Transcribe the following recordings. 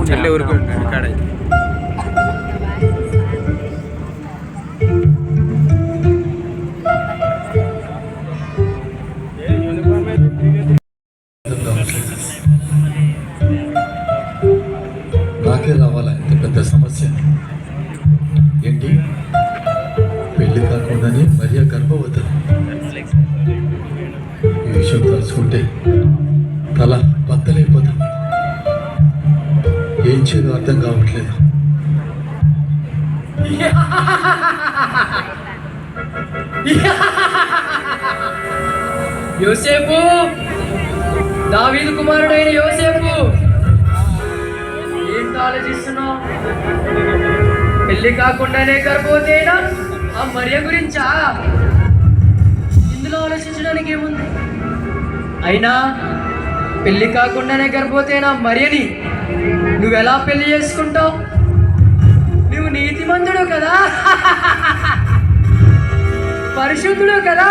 చెల్లె ఊరికి ఇక్కడ నాకే రావాలా ఇంత పెద్ద సమస్య ఏంటి? పెళ్లి కాకుండానే మరియా గర్భవతి. ఈ విషయం తలుచుకుంటే తల బద్దలైపోతాం. ఏం చేయదో అర్థం కావట్లేదు. యోసేపు, దావీదు కుమారుడైన యోసేపు, ఏంటి ఆలోచిస్తున్నావు? పెళ్లి కాకుండానే గర్భవతేనా ఆ మరియ గురించా? ఇందులో ఆలోచించడానికి ఏముంది? అయినా పెళ్లి కాకుండానే గర్భవతేనా మరియని నువ్వెలా పెళ్లి చేసుకుంటావు? నువ్వు నీతిమంతుడు కదా, పరిశుద్ధుడు కదా.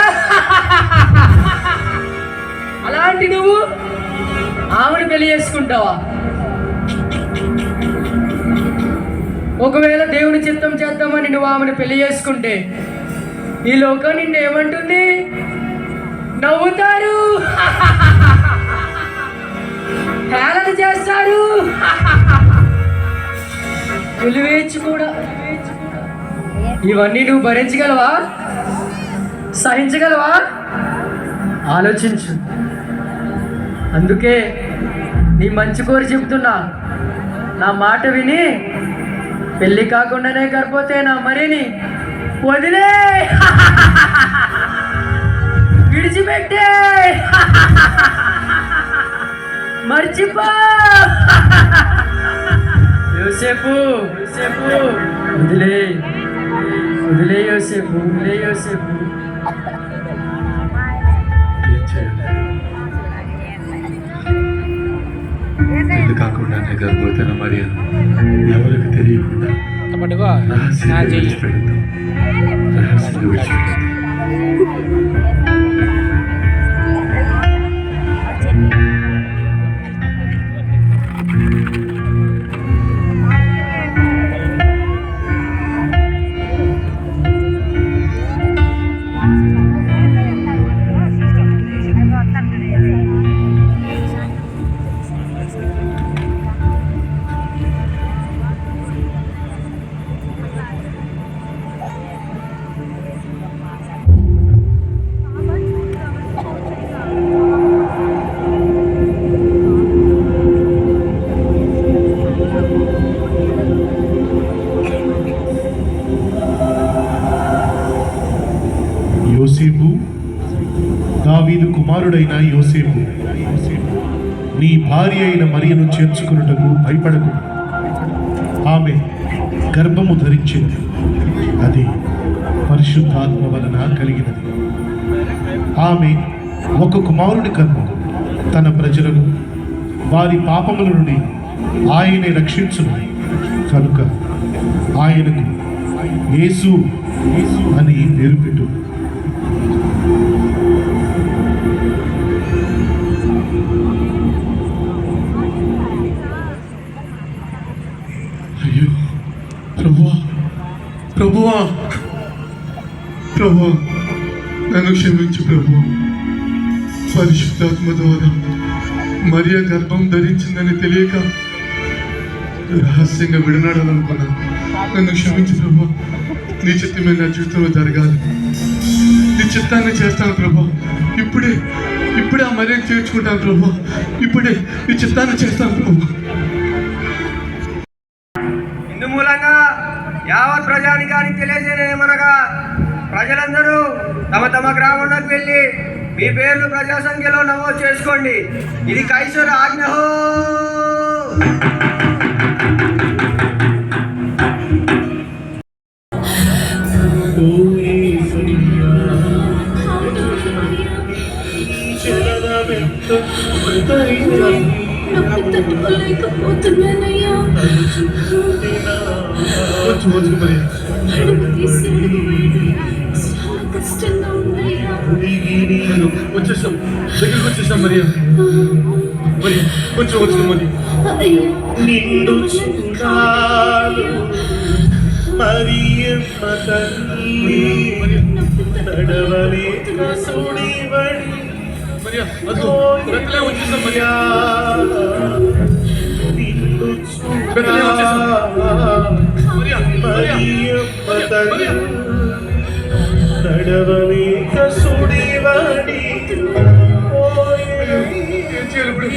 అలాంటి నువ్వు ఆమెను పెళ్లి చేసుకుంటావా? ఒకవేళ దేవుని చిత్తం చేద్దామని నువ్వు ఆమెను పెళ్లి చేసుకుంటే ఈ లోకం నిన్ను ఏమంటుంది? నవ్వుతారు, హేళన చేస్తారు, వెలువేచ్చు కూడా. ఇవన్నీ నువ్వు భరించగలవా? సహించగలవా? ఆలోచించు. అందుకే నీ మంచి కోరి చెప్తున్నా, నా మాట విని పెళ్ళి కాకుండానే గర్భవతేనా మరిని వదిలే, విడిచిపెట్టే, మర్చిపో. యోసేపు, యోసేపు, వదిలే, వదిలే యోసేపు, వదిలే యోసేపు. పెళ్లి కాకుండానే గర్భవతిన మరియా ఎవరికి తెలియకుండా రహస్యంగా విడిచిపెడతాం. రహస్యంగా విడిచిపెడతాం. యోసేపు, దావీదు కుమారుడైన యోసేపు, నీ భార్య అయిన మరియను చేర్చుకున్నటకు భయపడకు. ఆమె గర్భము ధరించింది, అది పరిశుద్ధాత్మ వలన కలిగినది. ఆమె ఒక కుమారుని కన్ను. తన ప్రజలను వారి పాపముల నుండి ఆయనే రక్షించును. కనుక ఆయనకు యేసు అని పేరు పెట్టు. అయ్యో ప్రభువా, ప్రభువా, ప్రభువా, నన్ను క్షమించు ప్రభువా. పరిశుద్ధాత్మ ద్వారా మరియ గర్భం ధరించిందని తెలియక రహస్యంగా విడనాడాలనుకున్నాను. నన్ను క్షమించు ప్రభువా. నీ చిత్తమే నా జీవితంలో జరగాలి. నీ చిత్తాన్ని చేస్తాను ప్రభువా. ఇప్పుడే ఆ మరియను చేర్చుకుంటాను ప్రభువా. ఇప్పుడే నీ చిత్తాన్ని చేస్తాను ప్రభువా. ఇందు మూలంగా యావత్ ప్రజానికానికి తెలియజేయమనగా, ప్రజలందరూ తమ తమ గ్రామంలోకి వెళ్ళి మీ పేర్లు ప్రజా సంఖ్యలో నమోదు చేసుకోండి. ఇది కైసర్ ఆజ్ఞ. తట్టుకోలేకపోతున్నానయ్యా. చాలా కష్టంగా ఉందయ్యా. వచ్చేసాం, దగ్గరికి వచ్చేసాం మరియా. కొంచెం వచ్చిన మరి అయ్యా నిండు చుండాలు మరియమ్మ తల్లి నడవలేక సుడివడి మరియా వద్దు బెత్తలే వచ్చేసాం మరియా నిండు బెత్తలే వచ్చేసాం మరియా మరియా మరియమ్మ తల్లి నడవలేక సుడివడి ఏం చేయాలి ఇప్పుడు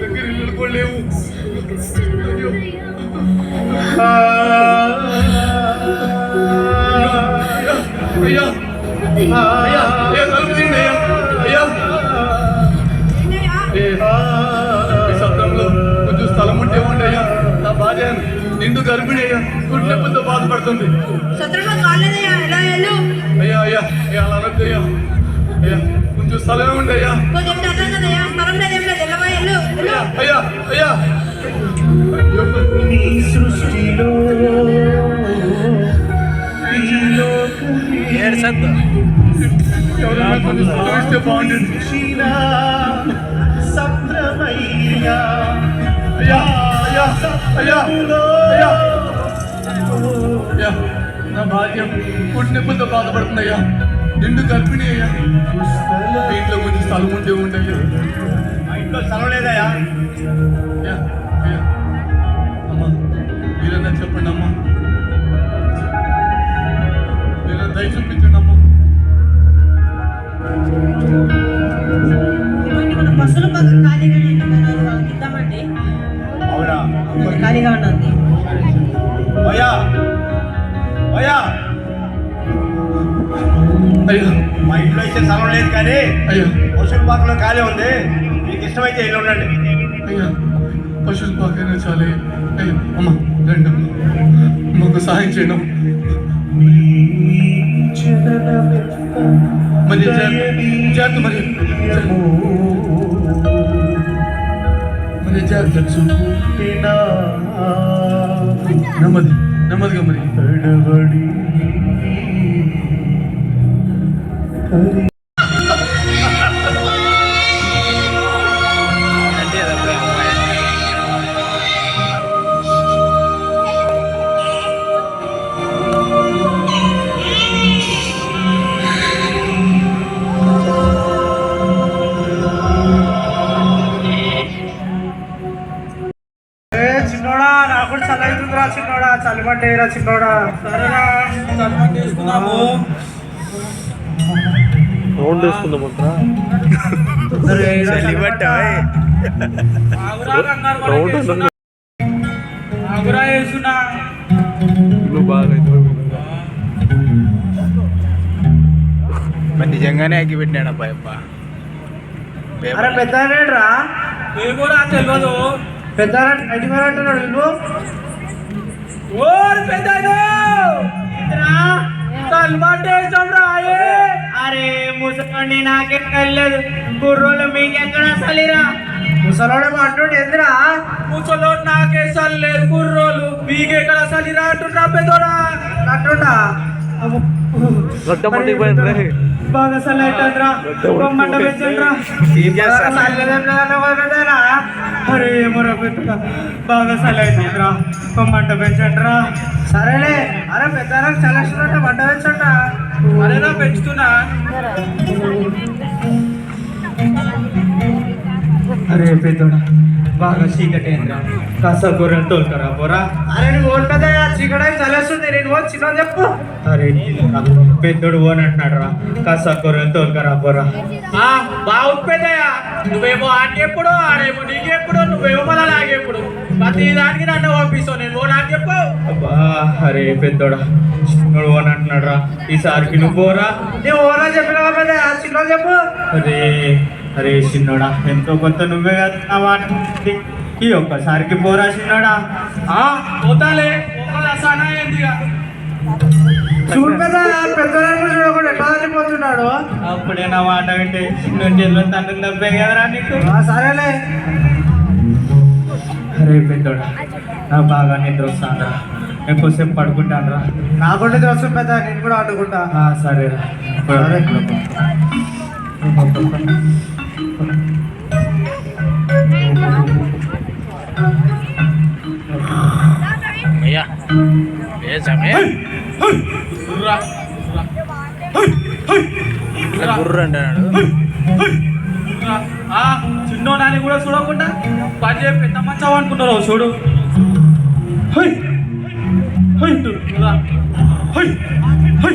దగ్గర నిలబడలేవు అయ్యా అయ్యా అయ్యా తలుపు తీయండి అయ్యా అయ్యా ఈ శబ్దంలో కొంచెం స్థలం ఉంటే ఇవ్వండి అయ్యా నా భార్య నిండు గర్భిణి అయ్యా గుడ్డు నొప్పితో బాధపడుతుంది అయ్యా అయ్యా అయ్యా అలా అనొద్దు అయ్యా అయ్యా కొంచెం స్థలమే ఉండి అయ్యా అయ్యా అయ్యా నీ సృష్టిలో ఎవరైనా కొంచెం స్థలం ఇస్తే బాగుంటుంది సప్రమయ్యా అయ్యా అయ్యా అయ్యా అయ్యా అయ్యా నా భార్య గుడ్డు నొప్పితో బాధపడుతుంది అయ్యా నిండు గర్భిణి అయ్యా మీ ఇంట్లో కొంచెం స్థలం ఉంటే ఉండయ్యా ఇంట్లో స్థలం లేదయ్యా అయ్యా అయ్యా అమ్మా మీరన్నా చెప్పండి అమ్మా మీరన్నా దయ చూపించండి అమ్మా మన బస్సులు పక్కన ఖాళీగానే ఇద్దామండి అవునా ఖాళీగా ఉన్నది అయ్యా అయ్యా అయ్యా మా ఇంట్లో ఇచ్చే స్థలం లేదు కానీ అయ్యా పశువుల పాకలో ఖాళీ ఉంది మీకు ఇష్టమైతే ఇల్లు ఉండండి అయ్యా పశువుల పాకైనా చాలే అయ్యా అమ్మ రండి అమ్మ మాకు సహాయం చేయడం మరి జాగ్రత్త మరి మరి జాగ్రత్త నెమ్మది నెమ్మదిగా మరి చిన్నోడా నాకు కూడా చల్ల అవుతుందిరా చిన్నోడా చలిమంటేరా చిన్నోడా సరేరా చలిమంట వేసుకుందాము నిజంగానే అగ్గి పెట్టినాడు అబ్బాయి అబ్బా అరే పెద్ద రా తెలియదు పెద్ద అంటున్నాడు వీళ్ళు ఓరు పెద్ద అరే ముసలి నాకేం కలిలేదు కుర్రోళ్ళు మీకెక్కడ అసలేరా ముసలోడు అంటుండే ఎందురా ముసలోడు నాకే సల్లేదు కుర్రోళ్ళు మీకెక్కడ సలిరా అంటున్నా పెద్దోడా అంటుండా బాగా సల్లైతుందిరా మంట పెంచండిరా అరే ఏమోరా పెద్దగా బాగా సల్లైతుందిరా మంట పెంచండిరా సరేలే అరే పెద్ద చల్లేస్తుందంటే మంట పెంచండి అరేనా పెంచుతున్నా అరే పెద్దోడా బాగా చీకటి అయిందిరా కాస్త గొర్రెలు తోలుకరా పోరా అరే నువ్వు ఓల్పదా చీకటి చల్లేస్తుంది నేను ఓ చిన్న చెప్పు అరే పెద్దోడు ఓన్ అంటున్నాడు రా కాస్త గొర్రెలు తోలుకరా పోరా బాగు పెద్దయ్యా నువ్వేమో ఆకెప్పుడు ఆడేమో నీకెప్పుడు నువ్వేమో మళ్ళీ నాకెప్పుడు ప్రతి దానికి నన్ను పంపిస్తావు నేను ఓ నాకు చెప్పు అబ్బా అరే పెద్దోడా చిన్నోడు ఓన్ అంటున్నాడు రా ఈసారికి నువ్వు పోరా నేను ఓనా చెప్పిన పెద్దయ్యా చిన్న చెప్పు అరే అరే చిన్నోడా ఎంతో కొంత నువ్వే కదా ఈ ఒక్కసారికి పోరా చిన్నోడా పోతాలే చూడు పెద్ద చూడకుండా ఎట్లా పోతున్నాడు అప్పుడే నా మాట వింటే చిన్న తండ్రి తప్పే కదరా నీకు సరేలే అరే పెద్దోడా నా బాగా నిద్ర వస్తాను ఎక్కువసేపు పడుకుంటాను రా నాకు నిద్ర వస్తుంది పెద్ద నేను కూడా ఆడుకుంటా సరేరా ఏ సమయం గుర్ర అంటాడు. చిన్నో నాని కూడా చూడకుండా పని చేయ పెద్ద మంచావు అనుకుంటారు చూడు. High high high high high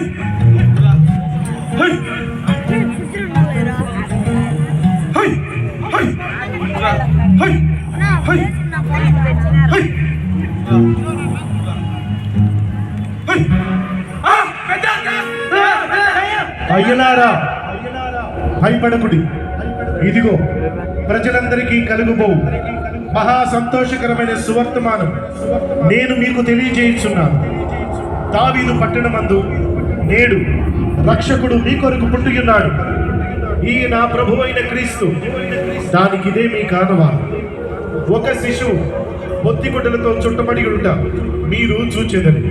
high high high high high అయ్యలారా భయపడకుడి, ఇదిగో ప్రజలందరికీ కలుగుబో మహా సంతోషకరమైన సువర్తమానం నేను మీకు తెలియజేయుచున్నాను. దావీదు పట్టణమందు నేడు రక్షకుడు మీ కొరకు పుట్టియున్నాడు. ఈ నా ప్రభువైన క్రీస్తు. దానికిదే మీ కానవా. ఒక శిశువు పొత్తిగుడ్డలతో చుట్టబడి ఉంట మీరు చూచెదరు.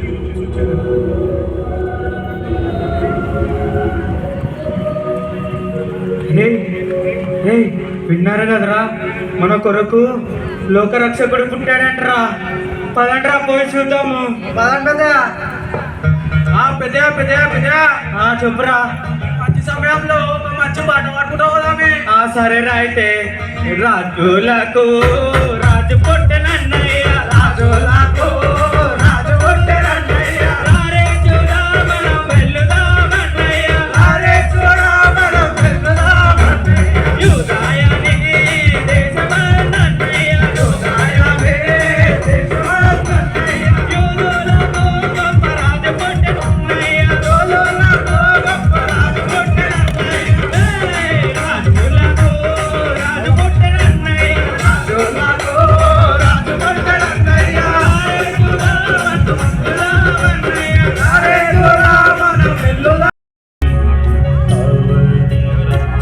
విన్నారు కదరా, మన కొరకు లోకరక్షకుడు పుట్టాడంటరా. పదండ్రా పోయి చూద్దాము. పదండి పెద్ద చెప్పురా. మంచి సమయంలో మంచి పాట పాడుకుంటావు కదామే. సరేరా అయితే. రాజులకు రాజు పుట్టెనన్నయ్య, రాజులకు రాజు పుట్టెనన్నయ్య. రారే చూడా మనం వెళ్ళుదామన్నయ్య, రారే చూడా మనం వెళ్ళుదామన్నయ్య. యూదాయని దేశమన్నయ్య, యూదాయని దేశమన్నయ్య. యూదులకు గొప్ప రాజు పుట్టెనన్నయ్య, యూదులకు గొప్ప రాజు పుట్టెనన్నయ్య. రాజులకు రాజు పుట్టెనన్నయ్య, రాజులకు రాజు పుట్టెనన్నయ్య. రారే చూడా మనం వెళ్ళుదామన్నయ్య.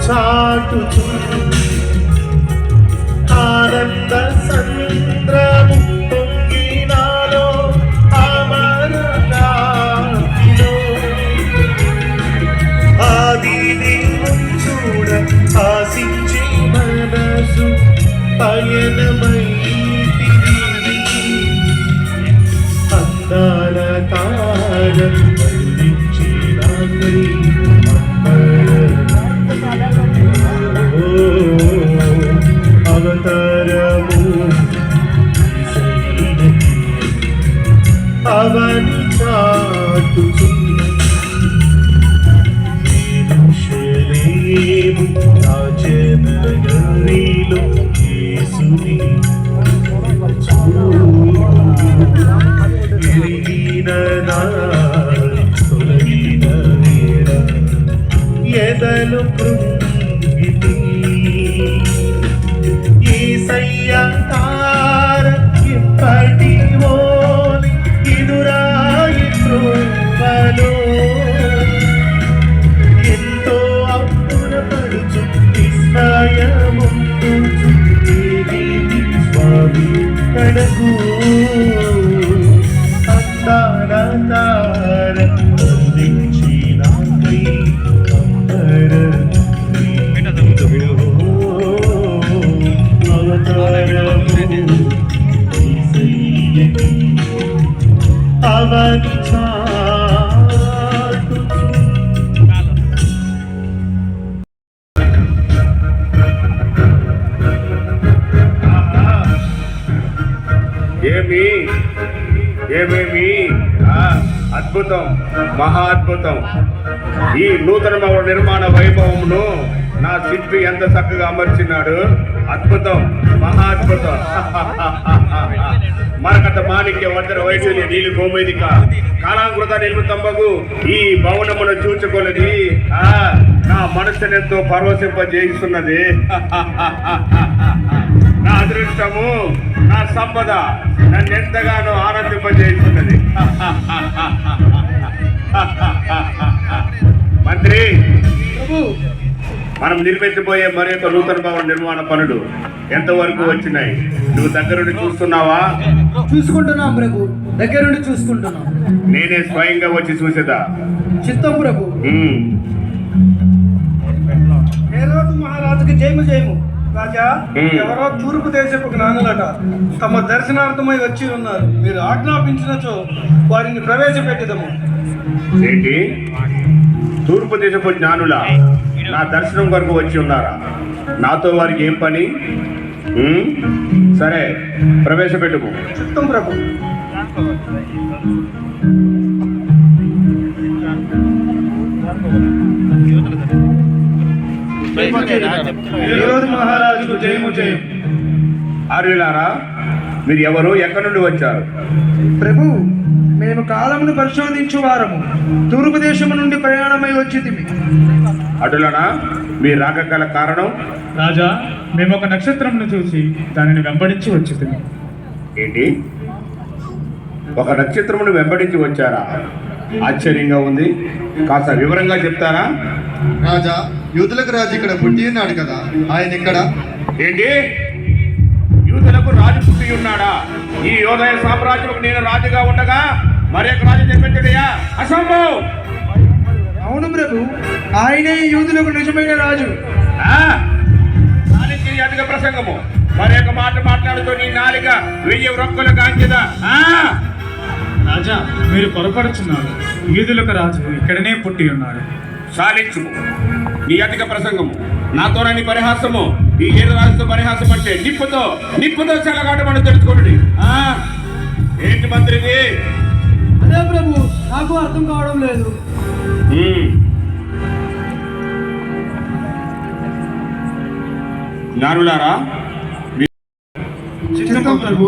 చాటుచు ఆనంద సంద్రము పొంగినాలో అమరనాథిలో ఆదిని చూడ ఆశించి మనసు పయనమైతిరి. అందాల తార అందించి నాకై అవతారము అవని చాటుచున్న యెరూషలేము రాజనగరిలో యేసుని ఎరిగిన నాడు తొలగిన వేళ ఎదలు కృంగితి. యేసయ్య తార ఇప్పటి ఓలి ఇదురాయి త్రోవలో ఎంతో అప్పురపడుచు విస్మయముందుచు దేవి స్వామి కడకు. అందాల తార అందించి నాకై అవని చాటు ఏమేమి అద్భుతం, మహా అద్భుతం. ఈ నూతన నిర్మాణ వైభవమును నా శిల్పి ఎంత చక్కగా అమర్చినాడు. అద్భుతం, మహా అద్భుతం. మరకత మాణిక్య వజ్ర వైఢూర్య నీలి గోమేదిక కాలాంకృత నిర్మితంబగు ఈ భవనమును చూచుకొలది నా మనసునెంతో పరవశింపజేస్తున్నది. నా అదృష్టము, నా సంపద నన్నెంతగానో ఆనందింపజేస్తున్నది. మంత్రి, మనం నిర్మించబోయే మరొక నూతన భవన నిర్మాణ పనులు ఎంతవరకు వచ్చినాయి? నువ్వు దగ్గరుండి చూస్తున్నావా? చూసుకుంటున్నాం ప్రభు, దగ్గరుండి చూసుకుంటున్నాం. నేనే స్వయంగా వచ్చి చూసేదా? చిత్తం ప్రభు. హేరోదు మహారాజుకి జయము జయము. రాజా హ్మ్. ఎవరో తూర్పు దేశపు జ్ఞానులట తమ దర్శనార్థమై వచ్చి ఉన్నారు. మీరు ఆజ్ఞాపించినచో వారిని ప్రవేశపెట్టదము. ఏంటి తూర్పు దేశపు జ్ఞానుల నా దర్శనం కొరకు వచ్చి ఉన్నారా? నాతో వారికి ఏం పని? సరే, ప్రవేశపెట్టుకు. చిత్తం ప్రభు. విరోధ మహారాజుకు జయము జయం. ఆర్యులారా, మీరు ఎవరు? ఎక్కడి నుండి వచ్చారు? ప్రభు, మేము కాలమును పరిశోధించు వారము తూర్పు దేశము నుండి ప్రయాణమై వచ్చితిమి. అటులనా మీ రాక గల కారణం? రాజా, మేము ఒక నక్షత్రంను చూసి దానిని వెంబడించి వచ్చింది. ఏంటి, ఒక నక్షత్రమును వెంబడించి వచ్చారా? ఆశ్చర్యంగా ఉంది. కాస్త వివరంగా చెప్తారా? రాజా, యూదులకు రాజు ఇక్కడ పుట్టి ఉన్నాడు కదా, ఆయన ఇక్కడ. ఏంటి, యూదులకు రాజు పుట్టి ఉన్నాడా? ఈ యోదయ సామ్రాజ్యముకు నేను రాజుగా ఉండగా మరొక రాజు జన్మించడయా? అసంభవం. అవును ప్రభు, ఆయనే యూదులకు నిజమైన రాజు. నాలిక అధిక ప్రసంగము. మరొక మాట మాట్లాడుతూ నీ నాలిక 1000 రొక్కలు కాంచెదా? రాజా, మీరు పొరపడుచున్నారు. యూదులకు రాజు ఇక్కడనే పుట్టి ఉన్నాడు. సాలించు నీ అధిక ప్రసంగము. నాతోనని పరిహాసము. ఈ ఏడు రాజుతో పరిహాసం అంటే నిప్పుతో చెలగాటమని తెలుసుకోండి. ఏంటి మంత్రిది? అదే ప్రభు, నాకు అర్థం కావడం లేదు. జ్ఞానులారా, చిత్తం ప్రభు.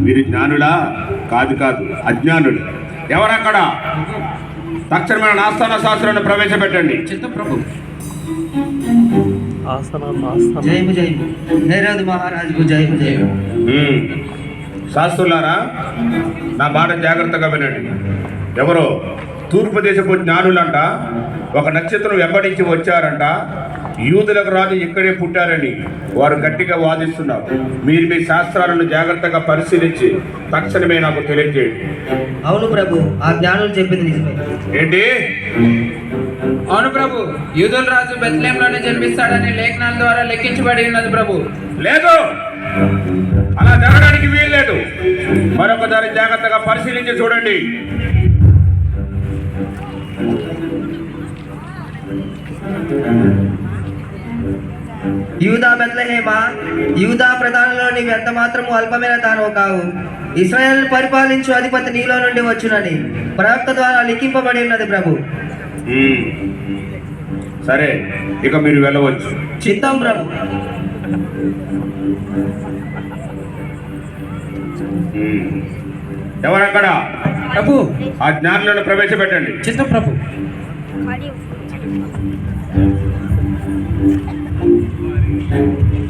మీరు జ్ఞానులా? కాదు, అజ్ఞానులు. ఎవరక్కడ? తక్షణమైన నాస్తాన శాస్త్రాన్ని ప్రవేశపెట్టండి. చిత్తం ప్రభు. జయము జయము. హేరోదు మహారాజుకు జయము జయము. శాస్త్రులారా, నా మాట జాగ్రత్తగా వినండి. ఎవరో తూర్పు దేశపు జ్ఞానులంట ఒక నక్షత్రం వెంబడించి వచ్చారంట. యూదులకు రాజు ఇక్కడే పుట్టారని వారు గట్టిగా వాదిస్తున్నారు. మీరు మీ శాస్త్రాలను జాగ్రత్తగా పరిశీలించి తక్షణమే నాకు తెలియజేయండి. అవును ప్రభు, ఆ జ్ఞానులు చెప్పింది నిజమే. ఏంటి? అవును ప్రభు, యూదుల రాజు బెత్లెహేంలోనే జన్మిస్తాడని లేఖనాల ద్వారా లెక్కించబడి ఉన్నది ప్రభు. లేదు, అలా జరగడానికి వీల్లేదు. మరొకసారి జాగ్రత్తగా పరిశీలించి చూడండి. యూదా బెత్లెహేమ, యూదా ప్రధానంలోని ఎంత మాత్రము అల్పమైన తాను కావు. ఇశ్రాయేల్ పరిపాలించు అధిపతి నీలో నుండి వచ్చునని ప్రవక్త ద్వారా లిఖింపబడి ఉన్నది ప్రభు. సరే, ఇక మీరు వెళ్ళవచ్చు. చిత్తం ప్రభు. ఎవరక్కడ? ప్రభు. ఆ జ్ఞానులను ప్రవేశపెట్టండి. చిత్తం ప్రభు.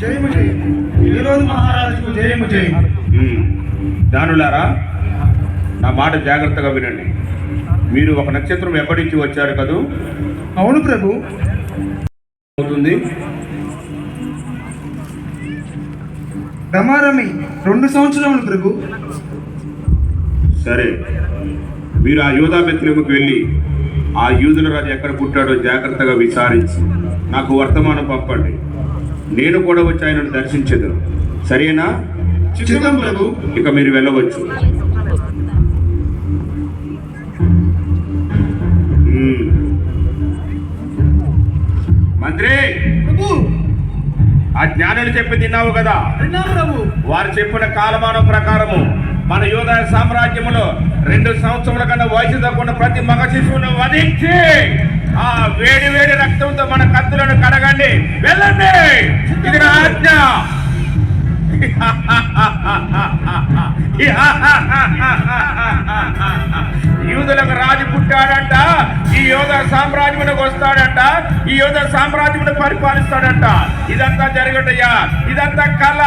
జయము జయము. విరోధ మహారాజుకు జయము జయము. జ్ఞానులారా, నా మాట జాగ్రత్తగా వినండి. మీరు ఒక నక్షత్రం వెంబడించి వచ్చారు కదూ? అవును ప్రభు. అవుతుంది. రమారమి 2 సంవత్సరములు ప్రభు. సరే, మీరు ఆ యూదా బెత్లెహేముకు వెళ్ళి ఆ యూదుల రాజు ఎక్కడ పుట్టాడో జాగ్రత్తగా విచారించి నాకు వర్తమానం పంపండి. నేను కూడా వచ్చి ఆయనను దర్శించదును. సరేనా? చిత్తం ప్రభు. ఇక మీరు వెళ్ళవచ్చు. మంత్రి, ఆ జ్ఞానులు చెప్పి తిన్నావు కదా? వారు చెప్పిన కాలమానం ప్రకారము మన యూదా సామ్రాజ్యములో 2 సంవత్సరముల కన్నా వయసు తక్కువ ప్రతి మగ శిశువును వధించి ఆ వేడి రక్తంతో మన కత్తులను కడగండి. వెళ్ళండి, ఇది నా ఆజ్ఞ. యూదులకు రాజు పుట్టాడంట. ఈ యోధా సామ్రాజ్యమునకు వస్తాడంట. ఈ యోధా సామ్రాజ్యమును పరిపాలిస్తాడంట. ఇదంతా జరగటయ్యా, ఇదంతా కళ.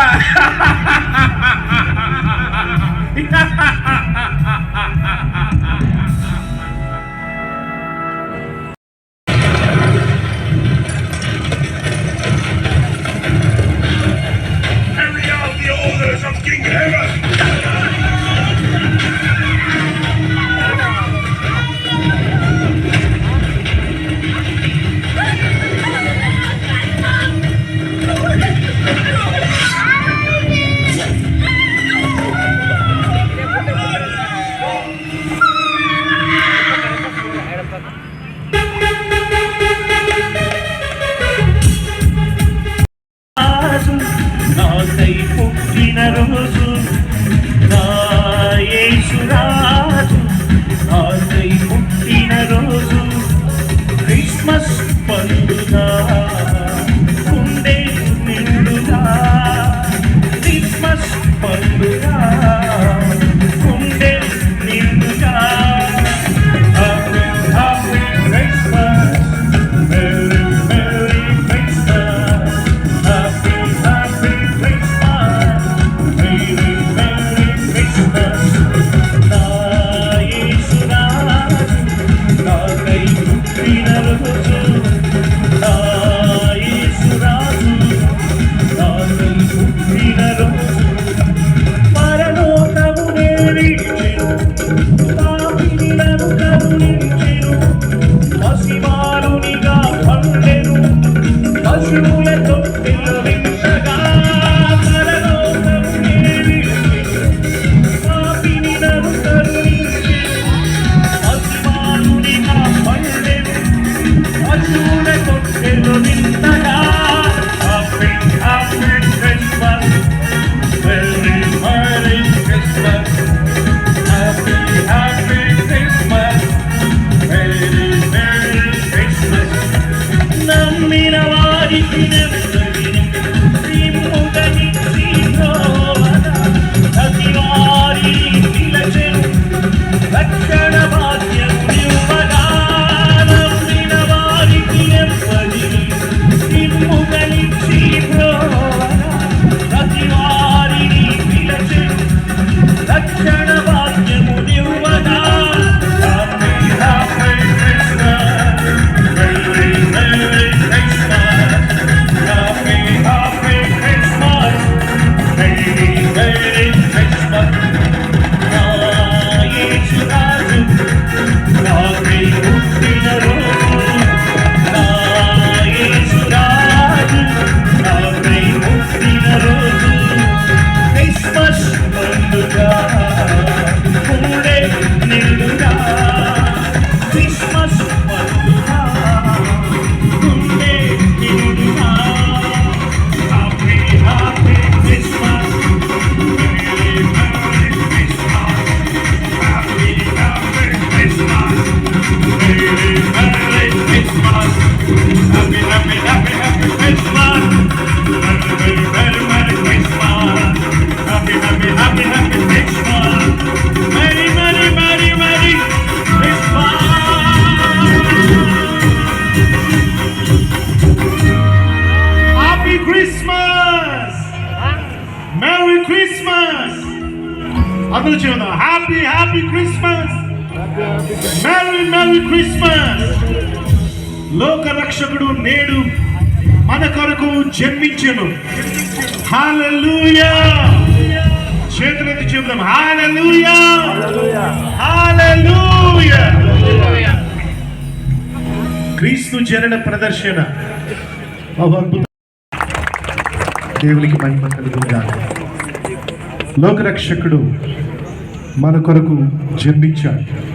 అందరూ చెబుదాం happy happy Christmas, merry merry Christmas. లోక రక్షకుడు నేడు మన కొరకు జన్మించెను. హల్లెలూయా. చేతులెత్తి చెబుదాం హల్లెలూయా హల్లెలూయా. క్రీస్తు జనన ప్రదర్శన అద్భుతం. దేవునికి మహిమ కలుగుగాక. లోకరక్షకుడు మన కొరకు జన్మించాడు.